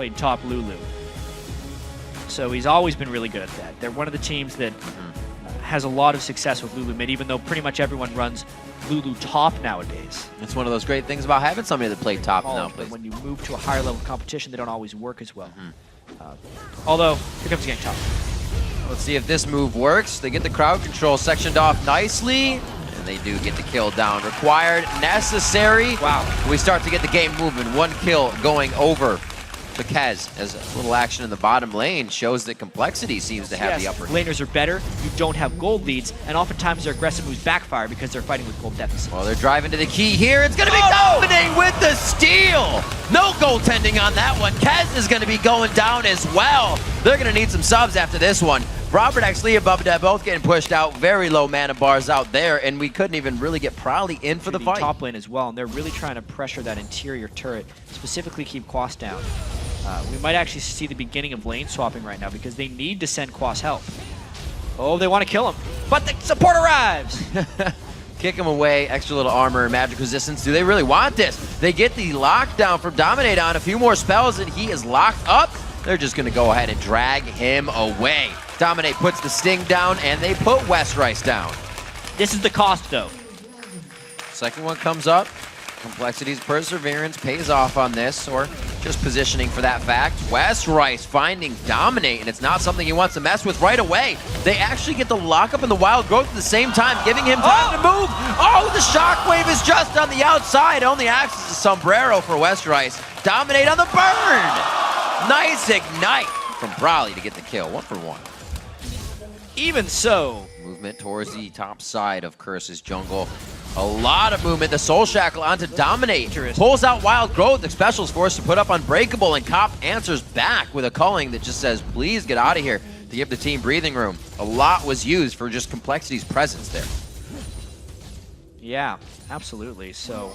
played top Lulu. So he's always been really good at that. They're one of the teams that has a lot of success with Lulu mid, even though pretty much everyone runs Lulu top nowadays. It's one of those great things about having somebody that played top now. But when you move to a higher level of competition, they don't always work as well. Although, here comes getting top. Let's see if this move works. They get the crowd control sectioned off nicely, and they do get the kill down. Required, necessary. Wow. We start to get the game moving. One kill going over the Kez as a little action in the bottom lane shows that Complexity seems to have the upper hand. Laners are better, you don't have gold leads, and oftentimes their aggressive moves backfire because they're fighting with gold deficits. Well, they're driving to the key here. It's going to be Dominate with the steal. No goaltending on that one. Kez is going to be going down as well. They're going to need some subs after this one. Robert actually and Bubba both getting pushed out. Very low mana bars out there, and we couldn't even really get Prowly in for the fight. Top lane as well, and they're really trying to pressure that interior turret, specifically keep Quas down. We might actually see the beginning of lane swapping right now because they need to send Quas help. Oh, they want to kill him, but the support arrives. Kick him away, extra little armor, magic resistance. Do they really want this? They get the lockdown from Dominate on a few more spells, and he is locked up. They're just going to go ahead and drag him away. Dominate puts the sting down, and they put West Rice down. This is the cost, though. Second one comes up. Complexity's perseverance pays off on this, or just positioning for that fact. West Rice finding Dominate, and it's not something he wants to mess with right away. They actually get the lockup and the wild growth at the same time, giving him time to move. Oh, the shockwave is just on the outside. Only acts as a sombrero for West Rice. Dominate on the burn. Nice ignite from Prowly to get the kill. 1 for 1. Even so. Movement towards the top side of Curse's jungle. A lot of movement. The Soul Shackle onto Dominate. Pulls out Wild Growth. The special is forced to put up Unbreakable, and Cop answers back with a culling that just says, please get out of here, to give the team breathing room. A lot was used for just Complexity's presence there. Yeah, absolutely. So,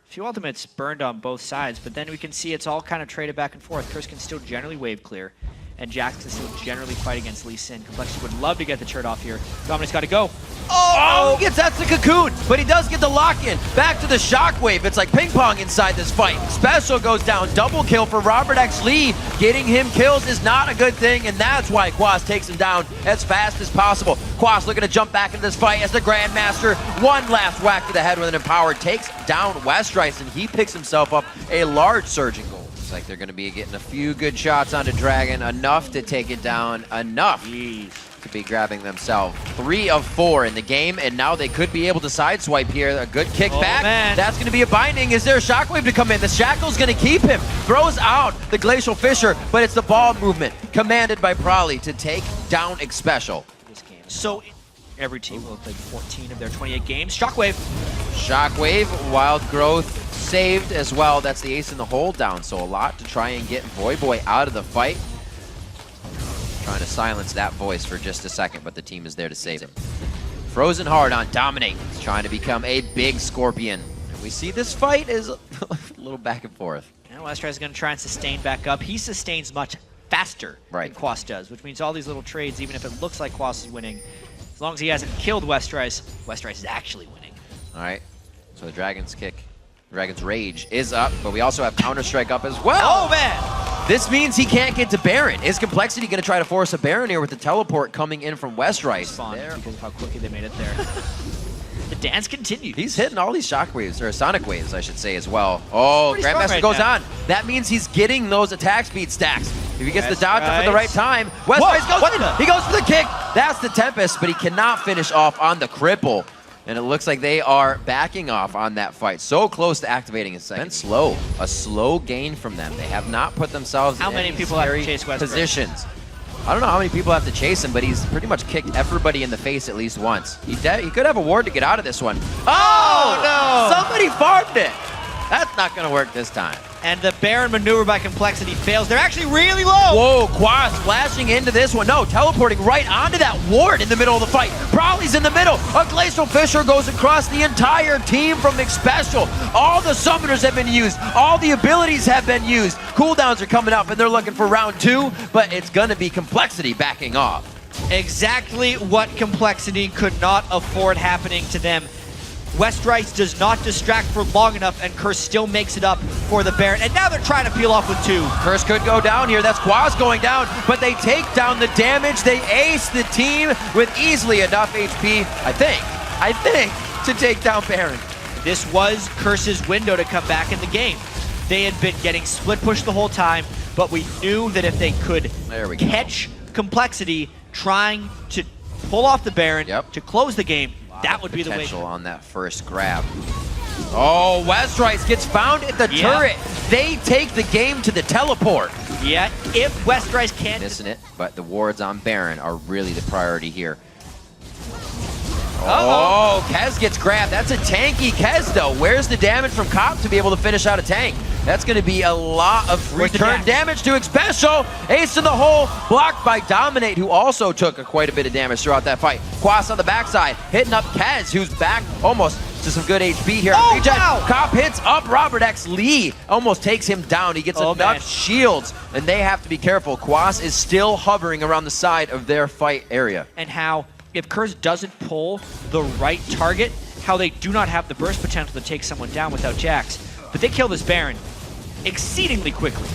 a few ultimates burned on both sides, but then we can see it's all kind of traded back and forth. Curse can still generally wave clear, and Jax can still generally fight against Lee Sin. Complexity would love to get the turret off here. Dominate's got to go. Oh, he gets that's the cocoon, but he does get the lock-in. Back to the shockwave. It's like ping-pong inside this fight. Special goes down. Double kill for Robert X. Lee. Getting him kills is not a good thing, and that's why Quas takes him down as fast as possible. Quas looking to jump back into this fight as the Grandmaster. One last whack to the head with an empowered takes down West Rice, and he picks himself up a large surging goal. Looks like they're going to be getting a few good shots onto Dragon, enough to take it down, enough to be grabbing themselves. 3 of 4 in the game, and now they could be able to sideswipe here. A good kickback. That's going to be a binding. Is there a shockwave to come in? The Shackle's going to keep him. Throws out the Glacial Fissure, but it's the ball movement commanded by Prowly to take down Xpecial. This game. So every team will have played 14 of their 28 games. Shockwave. Shockwave, Wild Growth saved as well. That's the ace in the hole down, so a lot to try and get Voyboy out of the fight. Trying to silence that voice for just a second, but the team is there to save him. Frozen hard on Dominate. He's trying to become a big Scorpion. And we see this fight is a little back and forth. And West Rice is going to try and sustain back up. He sustains much faster than Quas does, which means all these little trades, even if it looks like Quas is winning, as long as he hasn't killed West Rice is actually winning. All right, so the Dragon's kick, Dragon's Rage is up, but we also have Counter-Strike up as well. Oh, man! This means he can't get to Baron. Is Complexity going to try to force a Baron here with the teleport coming in from West Rice? Because of how quickly they made it there. The dance continues. He's hitting all these shockwaves, or sonic waves, I should say, as well. Oh, Grandmaster goes on. That means he's getting those attack speed stacks. If he gets the dodge up at the right time, West Rice goes in. He goes for the kick. That's the Tempest, but he cannot finish off on the cripple. And it looks like they are backing off on that fight. So close to activating a second. Slow. A slow gain from them. They have not put themselves in any scary positions. I don't know how many people have to chase him, but he's pretty much kicked everybody in the face at least once. He could have a ward to get out of this one. Oh, no! Somebody farmed it! That's not going to work this time. And the Baron maneuver by Complexity fails. They're actually really low. Whoa, Quas flashing into this one. No, teleporting right onto that ward in the middle of the fight. Prowly's in the middle. A Glacial Fissure goes across the entire team from Xpecial. All the summoners have been used. All the abilities have been used. Cooldowns are coming up, and they're looking for round 2, but it's going to be Complexity backing off. Exactly what Complexity could not afford happening to them. Westrice does not distract for long enough, and Curse still makes it up for the Baron. And now they're trying to peel off with 2. Curse could go down here. That's Quaz going down, but they take down the damage. They ace the team with easily enough HP, I think, to take down Baron. This was Curse's window to come back in the game. They had been getting split pushed the whole time, but we knew that if they could catch Complexity trying to pull off the Baron to close the game, that would be the way. Potential on that first grab. Oh, Westrice gets found at the turret. They take the game to the teleport. Yeah, if Westrice can't. Missing it, but the wards on Baron are really the priority here. Oh, Kez gets grabbed. That's a tanky Kez, though. Where's the damage from Cop to be able to finish out a tank? That's going to be a lot of return damage to Xpecial. Ace in the hole, blocked by Dominate, who also took quite a bit of damage throughout that fight. Quas on the backside, hitting up Kez, who's back almost to some good HP here. Oh, wow. Cop hits up Robert X. Lee, almost takes him down. He gets enough shields, and they have to be careful. Quas is still hovering around the side of their fight area. And how, if Curse doesn't pull the right target, how they do not have the burst potential to take someone down without Jax. But they kill this Baron exceedingly quickly.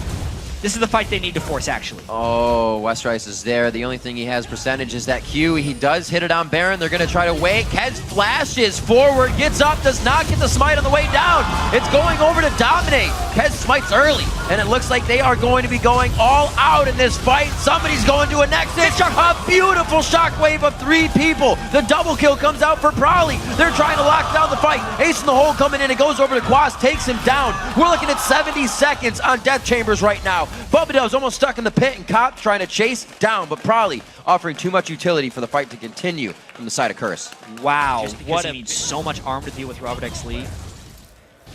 This is the fight they need to force, actually. Oh, Westrice is there. The only thing he has percentage is that Q. He does hit it on Baron. They're going to try to wait. Kez flashes forward, gets up, does not get the smite on the way down. It's going over to Dominate. Kez smites early, and it looks like they are going to be going all out in this fight. Somebody's going to a Nexus. A beautiful shockwave of 3 people. The double kill comes out for Prowley. They're trying to lock down the fight. Ace in the hole coming in. It goes over to Quas, takes him down. We're looking at 70 seconds on Death Chambers right now. Bubba almost stuck in the pit, and Cop trying to chase down, but Prowley offering too much utility for the fight to continue from the side of Curse. Wow, just because he needs so much arm to deal with Robert X. Lee.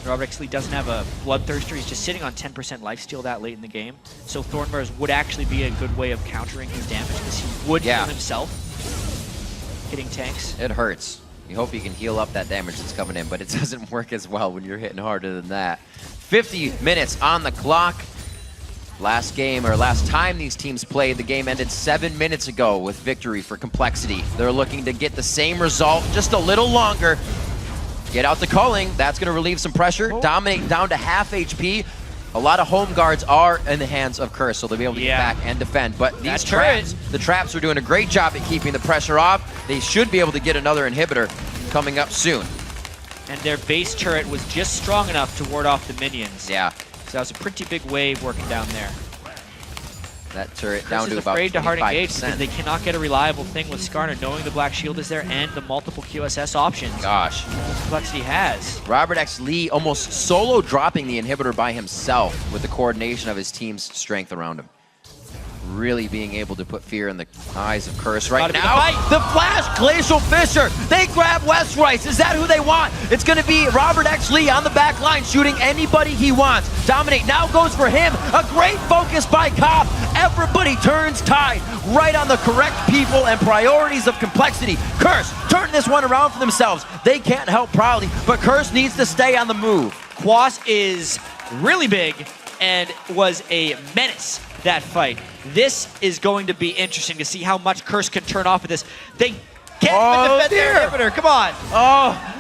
Robert X. Lee doesn't have a Bloodthirster. He's just sitting on 10% lifesteal that late in the game. So Thornburst would actually be a good way of countering his damage, because he would heal himself hitting tanks. It hurts. You hope you can heal up that damage that's coming in, but it doesn't work as well when you're hitting harder than that. 50 minutes on the clock. Last game, or last time these teams played, the game ended 7 minutes ago with victory for Complexity. They're looking to get the same result, just a little longer. Get out the culling. That's going to relieve some pressure. Dominate down to half HP. A lot of home guards are in the hands of Curse, so they'll be able to get back and defend. But these traps, the traps are doing a great job at keeping the pressure off. They should be able to get another inhibitor coming up soon. And their base turret was just strong enough to ward off the minions. Yeah. So that was a pretty big wave working down there. That turret Curse down to is about 25%. afraid to hard engage because they cannot get a reliable thing with Skarner, knowing the Black Shield is there and the multiple QSS options. Gosh. Complexity has. Robert X. Lee almost solo dropping the inhibitor by himself with the coordination of his team's strength around him. Really being able to put fear in the eyes of Curse right now. The flash, Glacial Fisher. They grab Westrice. Is that who they want? It's going to be Robert X. Lee on the back line, shooting anybody he wants. Dominate now goes for him. A great focus by Cop. Everybody turns tide right on the correct people and priorities of Complexity. Curse turn this one around for themselves. They can't help Prowley, but Curse needs to stay on the move. Quas is really big and was a menace that fight. This is going to be interesting to see how much Curse can turn off of this. They can't even defend their inhibitor. Come on. Oh.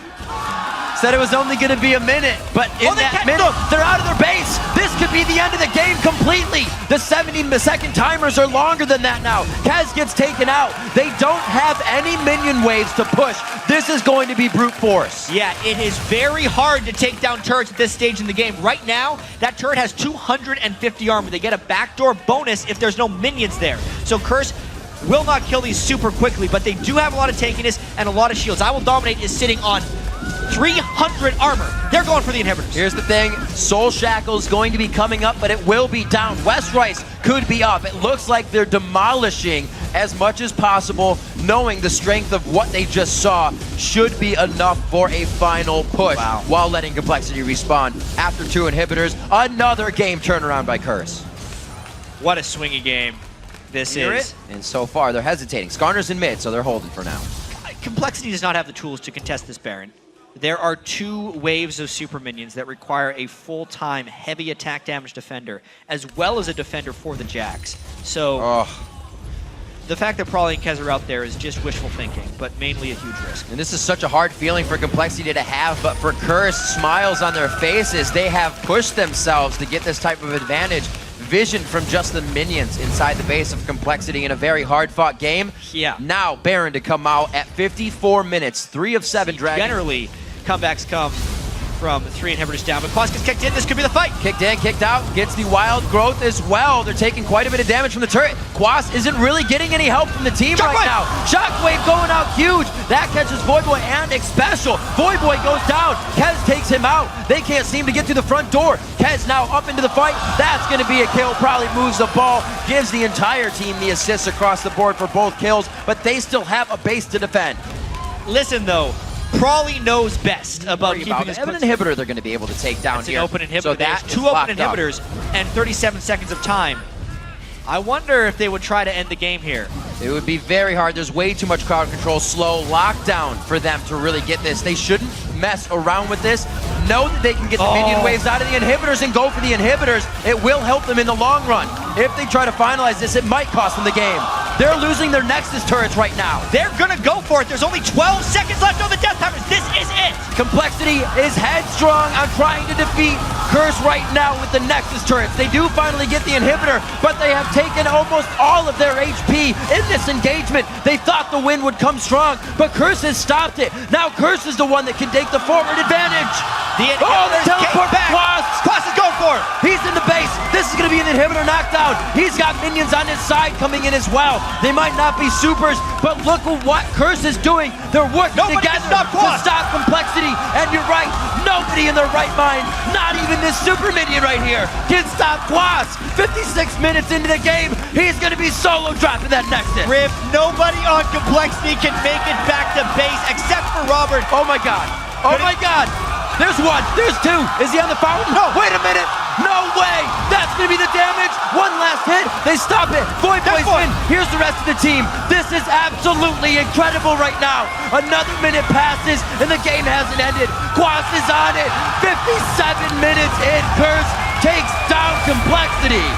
Said it was only going to be a minute, but in that minute, they're out of their base. This could be the end of the game completely. The 70-second timers are longer than that now. Kez gets taken out. They don't have any minion waves to push. This is going to be brute force. Yeah, it is very hard to take down turrets at this stage in the game. Right now, that turret has 250 armor. They get a backdoor bonus if there's no minions there. So Curse will not kill these super quickly, but they do have a lot of tankiness and a lot of shields. I Will Dominate is sitting on 300 armor. They're going for the inhibitors. Here's the thing. Soul Shackle is going to be coming up, but it will be down. Westrice could be up. It looks like they're demolishing as much as possible, knowing the strength of what they just saw should be enough for a final push while letting Complexity respawn. After 2 inhibitors, another game turnaround by Curse. What a swingy game this is. And so far, they're hesitating. Skarner's in mid, so they're holding for now. Complexity does not have the tools to contest this Baron. There are 2 waves of super minions that require a full-time heavy attack damage defender, as well as a defender for the Jax. So the fact that Prawley and Kez are out there is just wishful thinking, but mainly a huge risk. And this is such a hard feeling for Complexity to have, but for Curse, smiles on their faces. They have pushed themselves to get this type of advantage. Vision from just the minions inside the base of Complexity in a very hard-fought game. Yeah. Now Baron to come out at 54 minutes, 3 of 7 Dragon. Generally, comebacks come from 3 inhibitors down, but Quas gets kicked in. This could be the fight. Kicked in, kicked out, gets the wild growth as well. They're taking quite a bit of damage from the turret. Quas isn't really getting any help from the team right now. Shockwave going out huge. That catches Voyboy and Xpecial. Voyboy goes down. Kez takes him out. They can't seem to get to the front door. Kez now up into the fight. That's going to be a kill. Probably moves the ball, gives the entire team the assists across the board for both kills, but they still have a base to defend. Listen, though. Prawley knows best about keeping his... They have an inhibitor they're going to be able to take down here. An open inhibitor. So There's that 2 open inhibitors and 37 seconds of time. I wonder if they would try to end the game here. It would be very hard. There's way too much crowd control. Slow lockdown for them to really get this. They shouldn't mess around with this. Know that they can get the minion waves out of the inhibitors and go for the inhibitors. It will help them in the long run. If they try to finalize this, it might cost them the game. They're losing their Nexus turrets right now. They're gonna go for it. There's only 12 seconds left on the death timers. This is it. Complexity is headstrong on trying to defeat Curse right now with the Nexus turrets. They do finally get the inhibitor, but they have taken almost all of their HP in this engagement. They thought the win would come strong, but Curse has stopped it. Now Curse is the one that can take the forward advantage. The teleport back. Quas is going for it. He's in the base. This is going to be an inhibitor knockdown. He's got minions on his side coming in as well. They might not be supers, but look at what Curse is doing. They're working together to stop Complexity. And you're right, nobody in their right mind, not even this super minion right here, can stop Quas. 56 minutes into the game, he's going to be solo dropping that Nexus. Riff, nobody on Complexity can make it back to base except for Robert. Oh my god. Oh my god. There's 1, there's 2. Is he on the fountain? No. Wait a minute. No way. That's going to be the damage. 1 last hit. They stop it. Voyboy's in. Here's the rest of the team. This is absolutely incredible right now. Another minute passes and the game hasn't ended. Quas is on it. 57 minutes in. Curse takes down Complexity.